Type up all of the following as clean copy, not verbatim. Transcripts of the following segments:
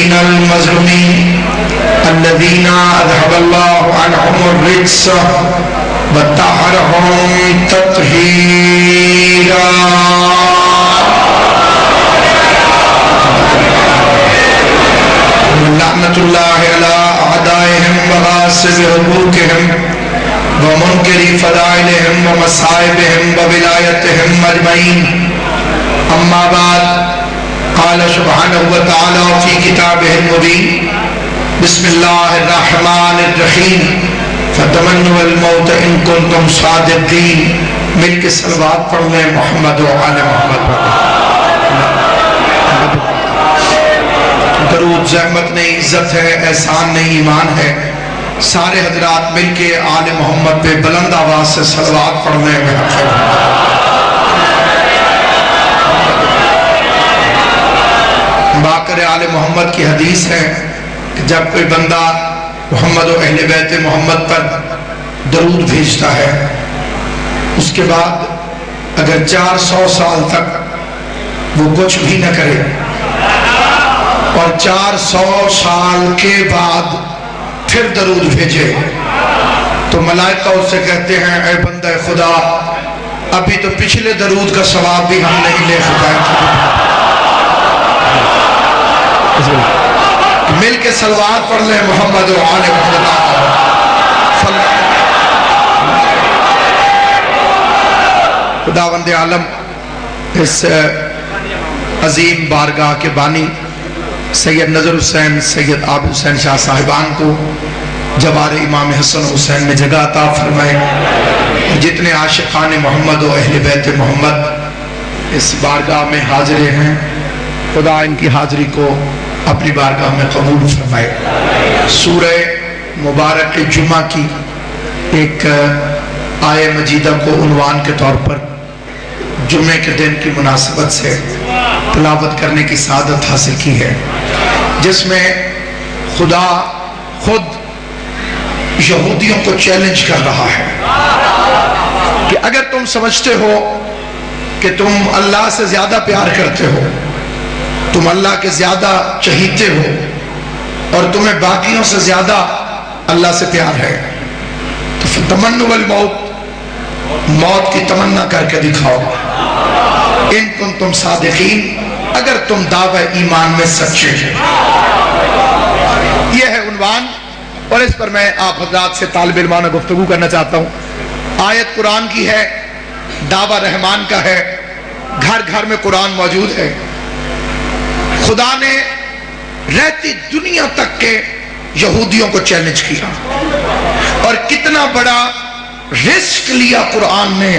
المساكين المظلومين الذين أذهب الله عنهم الرجس وطهرهم تطهيرا. لعنة الله على أعدائهم وغاصب حقوقهم ومنكر فضائلهم ومصائبهم وولايتهم أجمعين. أما بعد، قال سبحانه وتعالى في كتابه المبين: بسم الله الرحمن الرحيم فتمنوا الموت إن كنتم صادقين. مل کے صلوات پڑھ لیں محمد و آل محمد. درود زحمت نہیں، عزت ہے، احسان نہیں، ایمان ہے. سارے حضرات مل کے آل محمد پہ بلند آواز سے صلوات پڑھ لیں. باقر آل محمد کی حدیث ہے کہ جب کوئی بندہ محمد و اہل بیت محمد پر درود بھیجتا ہے، اس کے بعد اگر 400 سال تک وہ کچھ بھی نہ کرے اور 400 سال کے بعد پھر درود بھیجے تو ملائکہ اس سے کہتے ہیں: اے بندہ خدا، ابھی تو پچھلے درود کا ثواب بھی ہم نہیں لے سکے. مل کے صلوات پڑھ لیں محمد و آل محمد. خداوند عالم اس عظیم بارگاہ کے بانی سید نظر حسین، سید عابد حسین شاہ صاحبان کو جوار امام حسن حسین میں جگہ عطا فرمائے. جتنے عاشقان محمد و اہل بیت محمد اس بارگاہ میں حاضر ہیں، خدا ان کی حاضری کو اپنی بارگاہ میں قبول فرمائے. سورہ مبارک جمعہ کی ایک آیہ مجیدہ کو عنوان کے طور پر جمعے کے دن کی مناسبت سے تلاوت کرنے کی سعادت حاصل کی ہے، جس میں خدا خود یہودیوں کو چیلنج کر رہا ہے کہ اگر تم سمجھتے ہو کہ تم اللہ سے زیادہ پیار کرتے ہو، تم اللہ کے زیادہ چہیتے ہو اور تمہیں باقیوں سے زیادہ اللہ سے پیار ہے، تو فتمنوا الموت، موت کی تمنا کر کے دکھاؤ. ان کنتم صادقین، اگر تم دعوی ایمان میں سچے ہو. یہ ہے عنوان، اور اس پر میں آپ حضرات سے طالب علمانہ گفتگو کرنا چاہتا ہوں. آیت قرآن کی ہے، دعوی رحمان کا ہے، گھر گھر میں قرآن موجود ہے. خدا نے رہتی دنیا تک کے یہودیوں کو چیلنج کیا اور کتنا بڑا رسک لیا قرآن نے.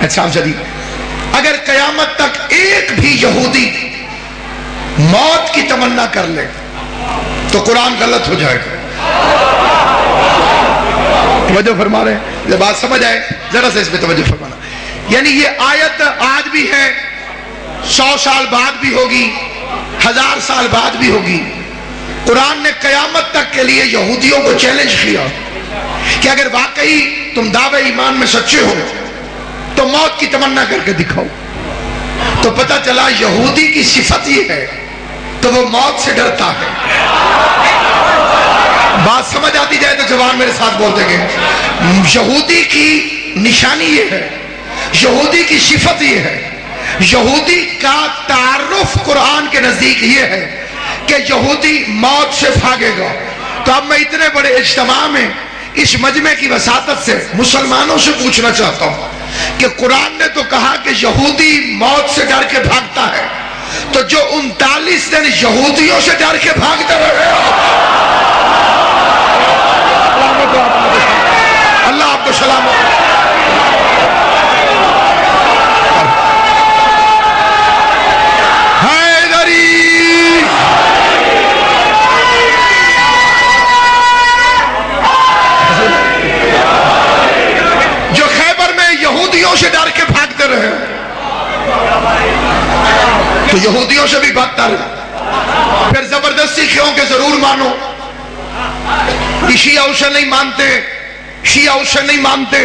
اچھا شدید، اگر قیامت تک ایک بھی یہودی موت کی تمنا کر لے تو قرآن غلط ہو جائے گا. توجہ فرما رہے ہیں؟ جب بات سمجھ آئے ذرا سے اس پہ توجہ فرمانا. یعنی یہ آیت آج بھی ہے، 100 سال بعد بھی ہوگی، 1000 سال بعد بھی ہوگی. قرآن نے قیامت تک کے لیے یہودیوں کو چیلنج کیا کہ اگر واقعی تم دعوی ایمان میں سچے ہو تو موت کی تمنا کر کے دکھاؤ. تو پتہ چلا یہودی کی صفت یہ ہے تو وہ موت سے ڈرتا ہے. بات سمجھ آتی جائے تو جوان میرے ساتھ بولتے گئے. یہودی کی نشانی یہ ہے، یہودی کی صفت یہ ہے، یہودی کا تعارف قرآن کے نزدیک یہ ہے کہ یہودی موت سے بھاگے گا. تو اب میں اتنے بڑے اجتماع میں اس مجمع کی وساطت سے مسلمانوں سے پوچھنا چاہتا ہوں کہ قرآن نے تو کہا کہ یہودی موت سے ڈر کے بھاگتا ہے، تو جو 39 دن یہودیوں سے ڈر کے بھاگتے رہے اللہ آپ کو سلامت. سے ڈر کے بھاگتے رہے تو یہودیوں سے بھی بدتر. پھر زبردستی کیوں کہ ضرور مانو. شیعہ اسے نہیں مانتے، شیعہ اسے نہیں مانتے،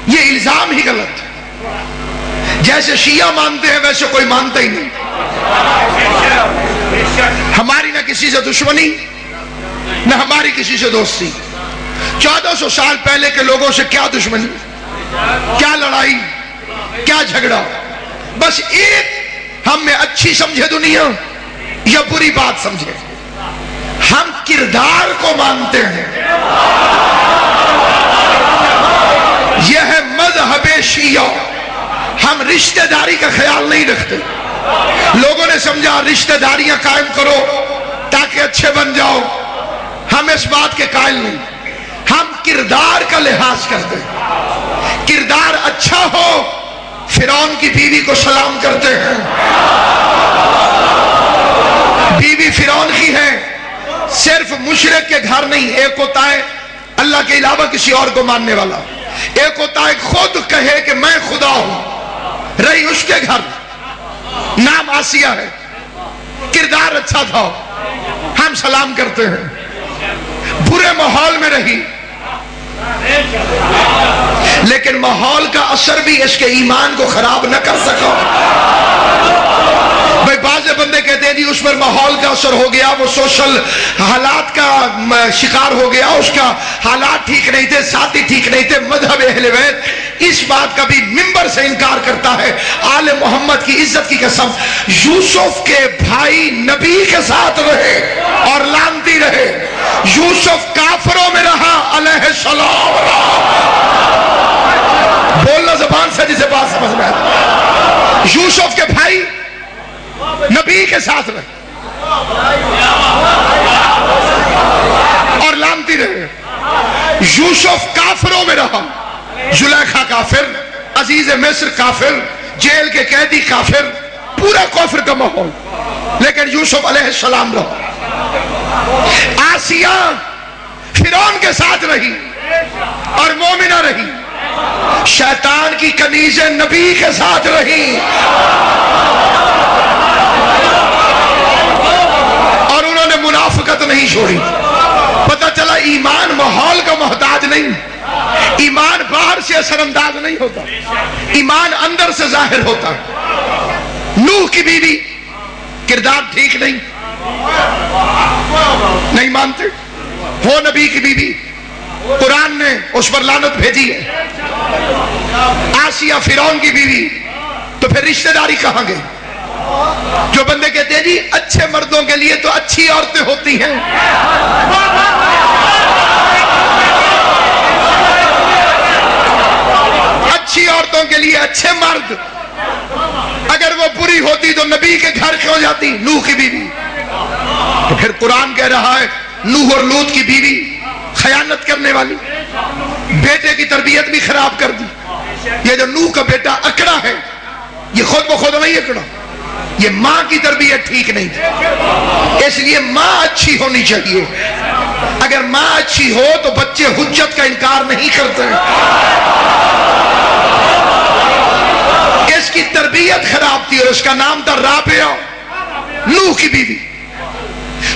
یہ الزام ہی غلط ہے. جیسے شیعہ مانتے ہیں ویسے کوئی مانتا ہی نہیں. ہماری نہ کسی کسی سے دشمنی نہ ہماری کسی سے دوستی. 1400 سال پہلے کے لوگوں سے کیا دشمنی، کیا لڑائی، کیا جھگڑا. بس ایک ہم میں اچھی سمجھے دنیا یا بری بات سمجھے، ہم کردار کو مانتے ہیں. یہ ہے مذہب شیعہ. ہم رشتہ داری کا خیال نہیں رکھتے. لوگوں نے سمجھا رشتہ داریاں قائم کرو تاکہ اچھے بن جاؤ. ہم اس بات کے قائل نہیں. ہم کردار کا لحاظ کرتے ہیں. کردار اچھا ہو، فرعون کی بیوی کو سلام کرتے ہیں. بیوی فرعون کی ہے. صرف مشرک کے گھر نہیں، ایک ہوتا ہے اللہ کے علاوہ کسی اور کو ماننے والا، ایک ہوتا ہے خود کہے کہ میں خدا ہوں. رہی اس کے گھر، نام آسیہ ہے، کردار اچھا تھا، ہم سلام کرتے ہیں. برے ماحول میں رہی، لیکن ماحول کا اثر بھی اس کے ایمان کو خراب نہ کر سکا. بھئی بعض بندے کہتے ہیں جی اس پر ماحول کا اثر ہو گیا، وہ سوشل حالات کا شکار ہو گیا، اس کا حالات ٹھیک نہیں تھے، ساتھی ٹھیک نہیں تھے. مذہب اہل بیت اس بات کا بھی ممبر سے انکار کرتا ہے. آل محمد کی عزت کی قسم، یوسف کے بھائی نبی کے ساتھ رہے اور لانتی رہے. یوسف کافروں میں رہا، علیہ السلام رہا. بولنا زبان سے جسے بات سمجھ میں آتا. یوسف کے بھائی نبی کے ساتھ رہے اور لانتی رہے. یوسف کافروں میں رہا. زلیخا کافر، عزیز مصر کافر، جیل کے قیدی کافر، پورا کفر کا ماحول، لیکن یوسف علیہ السلام رہا. آسیہ فرعون کے ساتھ رہی اور مومنہ رہی. شیطان کی کنیزیں نبی کے ساتھ رہی اور انہوں نے منافقت نہیں چھوڑی. پتہ چلا ایمان ماحول کا محتاج نہیں، ایمان باہر سے اثر انداز نہیں ہوتا، ایمان اندر سے ظاہر ہوتا. نوح کی بیوی کردار ٹھیک نہیں مانتے، وہ نبی کی بیوی، قرآن نے اس پر لعنت بھیجی ہے. آسیہ فرعون کی بیوی، تو پھر رشتہ داری کہاں گئی؟ جو بندے کہتے ہیں جی اچھے مردوں کے لیے تو اچھی عورتیں ہوتی ہیں. اچھی عورتوں کے لیے اچھے مرد، اگر وہ بری ہوتی تو نبی کے گھر کیوں جاتی؟ نوح کی بیوی. تو پھر قرآن کہہ رہا ہے نوح اور لوط کی بیوی خیانت کرنے والی، بیٹے کی تربیت بھی خراب کر دی. یہ جو نوح کا بیٹا اکڑا ہے، یہ خود بخود نہیں اکڑا، یہ ماں کی تربیت ٹھیک نہیں تھی. اس لیے ماں اچھی ہونی چاہیے. اگر ماں اچھی ہو تو بچے حجت کا انکار نہیں کرتے. اس کی تربیت خراب تھی اور اس کا نام تھا رابعہ، نوح کی بیوی.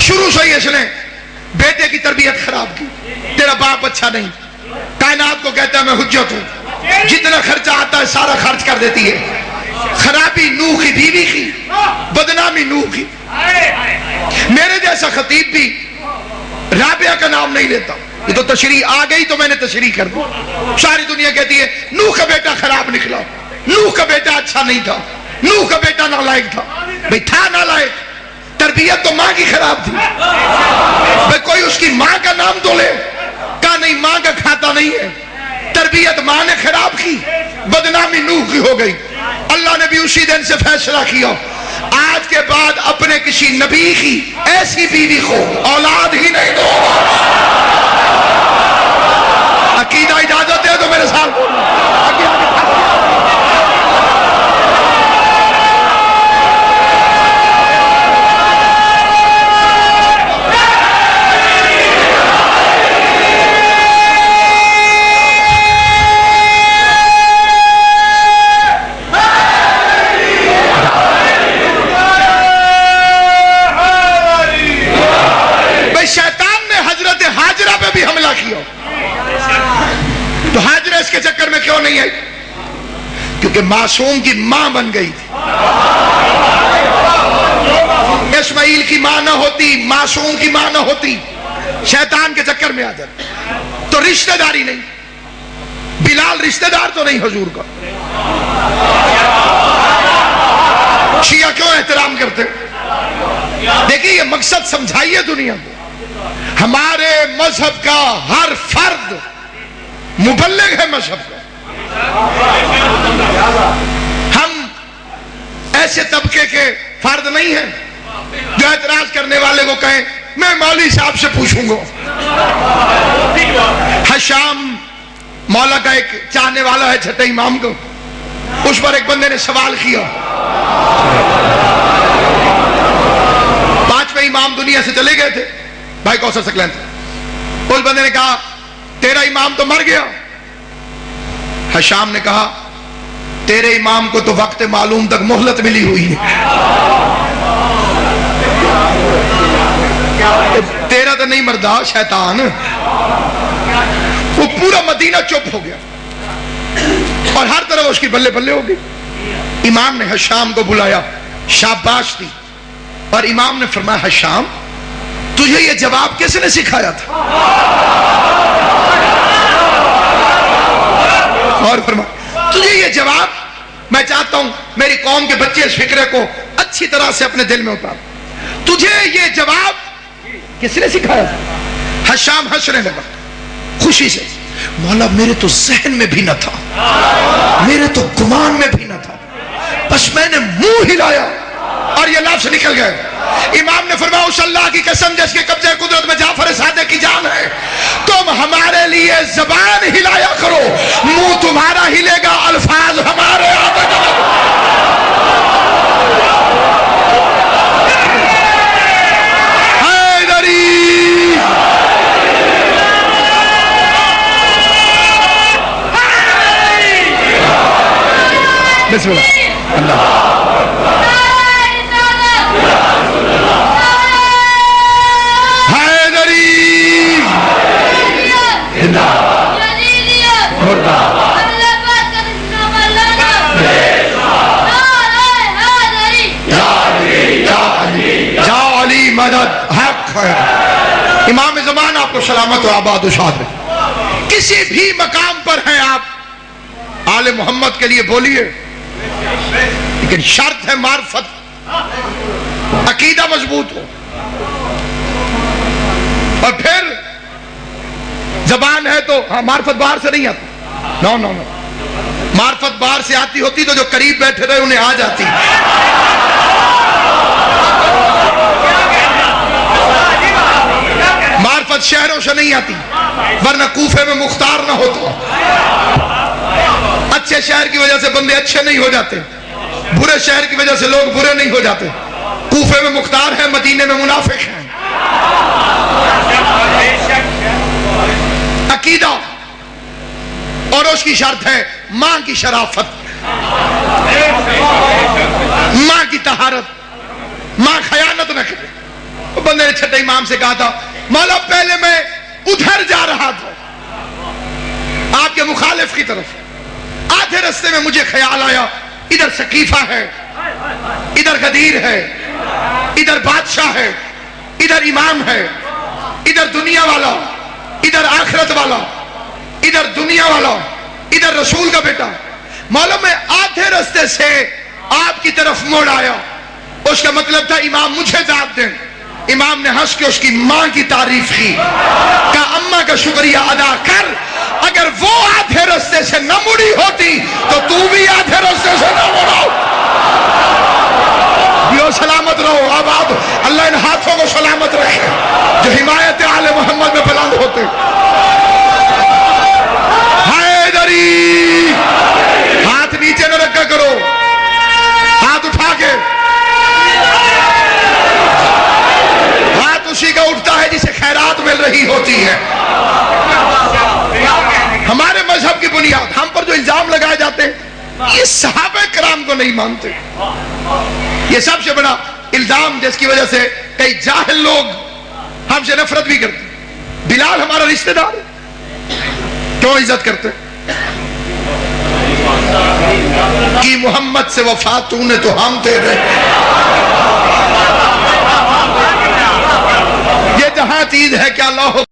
شروع سے ہی اس نے بیٹے کی تربیت خراب کی. تیرا باپ اچھا نہیں، کائنات کو کہتا ہے میں حجت ہوں، جتنا خرچہ آتا ہے سارا خرچ کر دیتی ہے. خرابی نوح کی بیوی کی، بدنامی نوح کی. میرے جیسا خطیب بھی رابعہ کا نام نہیں لیتا. یہ تو تشریح آ گئی تو میں نے تشریح کر دی. ساری دنیا کہتی ہے نوح کا بیٹا خراب نکلا، نوح کا بیٹا اچھا نہیں تھا، نوح کا بیٹا نالائق تھا. بھئی تھا نالائق، تربیت تو ماں کی خراب تھی. بھئی کوئی اس کی ماں کا نام تو لے. کہا نہیں، ماں کا کھاتا نہیں ہے. تربیت ماں نے خراب کی، بدنامی نوح کی ہو گئی. اللہ نے بھی اسی دن سے فیصلہ کیا آج کے بعد اپنے کسی نبی کی ایسی بیوی کو اولاد ہی نہیں دو. عقیدہ اجازت ہے تو میرے ساتھ بولو. تو ہاجرہ اس کے چکر میں کیوں نہیں آئی؟ کیونکہ معصوم کی ماں بن گئی تھی. اسماعیل اسماعیل کی ماں نہ ہوتی، معصوم کی ماں نہ ہوتی، شیطان کے چکر میں آ جاتے تو رشتہ داری نہیں. بلال رشتہ دار تو نہیں حضور کا. شیعہ کیوں احترام کرتے؟ دیکھیں یہ مقصد سمجھائیے دنیا کو. ہمارے مذہب کا ہر فرد مبلغ ہے مذہب کا. ہم ایسے طبقے کے فرد نہیں ہیں جو اعتراض کرنے والے کو کہیں میں مولوی صاحب سے پوچھوں گا. حشام مولا کا ایک چاہنے والا ہے چھٹے امام کو. اس پر ایک بندے نے سوال کیا. پانچویں امام دنیا سے چلے گئے تھے، بھائی کوثر سکلین تھے. اس بندے نے کہا تیرا امام تو مر گیا. حشام نے کہا تیرے امام کو تو وقت معلوم تک مہلت ملی ہوئی ہے، تیرا تو نہیں مردہ شیطان. وہ پورا مدینہ چپ ہو گیا اور ہر طرف اس کی بلے بلے ہو گئی. امام نے حشام کو بلایا، شاباش دی، اور امام نے فرمایا حشام تجھے یہ جواب کس نے سکھایا تھا؟ اور فرمایا تجھے یہ جواب میں چاہتا ہوں میری قوم کے بچے اس فکرے کو اچھی طرح سے اپنے دل میں اتار. تجھے یہ جواب کس نے سکھایا تھا؟ حشام ہنسنے لگا خوشی سے. مولا میرے تو ذہن میں بھی نہ تھا، میرے تو گمان میں بھی نہ تھا، بس میں نے منہ ہلایا اور یہ لفظ نکل گئے. امام نے فرمایا اس اللہ کی قسم جس کے قبضے قدرت میں جعفر صادق کی جان ہے، تم ہمارے لیے زبان ہلایا کرو، منہ تمہارا ہلے گا، الفاظ ہمارے آتے گا. بسم اللہ. اللہ مدد حق ہے. امام زمان آپ کو سلامت و آباد و شاد رہے. کسی بھی مقام پر ہیں آپ آل محمد کے لیے بولیے، لیکن شرط ہے معرفت، عقیدہ مضبوط ہو. اور پھر زبان ہے تو ہاں معرفت باہر سے نہیں آتی. نو نو نو، معرفت باہر سے آتی ہوتی تو جو قریب بیٹھے رہے انہیں آ جاتی. معرفت شہروں سے نہیں آتی، ورنہ کوفے میں مختار نہ ہوتا. اچھے شہر کی وجہ سے بندے اچھے نہیں ہو جاتے، برے شہر کی وجہ سے لوگ برے نہیں ہو جاتے. کوفے میں مختار ہیں، مدینے میں منافق ہیں. عقیدہ اور اس کی شرط ہے ماں کی شرافت، ماں کی طہارت، ماں خیانت نہ کرے. بندے نے چھٹے امام سے کہا تھا مولا پہلے میں ادھر جا رہا تھا آپ کے مخالف کی طرف، آدھے رستے میں مجھے خیال آیا ادھر سقیفہ ہے، ادھر غدیر ہے، ادھر بادشاہ ہے، ادھر امام ہے، ادھر دنیا والا، ادھر آخرت والا، ادھر دنیا والا، ادھر رسول کا بیٹا. مولا میں آدھے رستے سے آپ کی طرف موڑ آیا. اس کا مطلب تھا امام مجھے ذات دیں. امام نے ہنس کے اس کی ماں کی تعریف کی، کہا اماں کا شکریہ ادا کر، اگر وہ آدھے رستے سے نہ مڑی ہوتی تو بھی آدھے رستے سے نہ مڑو. بیو سلامت رہو، آباد. اللہ ان ہاتھوں کو سلامت رکھے جو حمایت آل محمد میں بلند ہوتے. حیدری، ہاتھ نیچے نہ رکھا کرو، ہاتھ اٹھا کے. ہاتھ اسی کا اٹھتا ہے جسے خیرات مل رہی ہوتی ہے. ہمارے مذہب کی بنیاد، ہم پر جو الزام لگائے جاتے ہیں یہ صحابہ کرام کو نہیں مانتے. یہ سب سے بڑا الزام جس کی وجہ سے کئی جاہل لوگ ہم سے نفرت بھی کرتے. بلال ہمارا رشتہ دار ہے، کیوں عزت کرتے؟ کہ محمد سے وفا تو نے تو ہم تیرے. کہاں چیز ہے کہ اللہ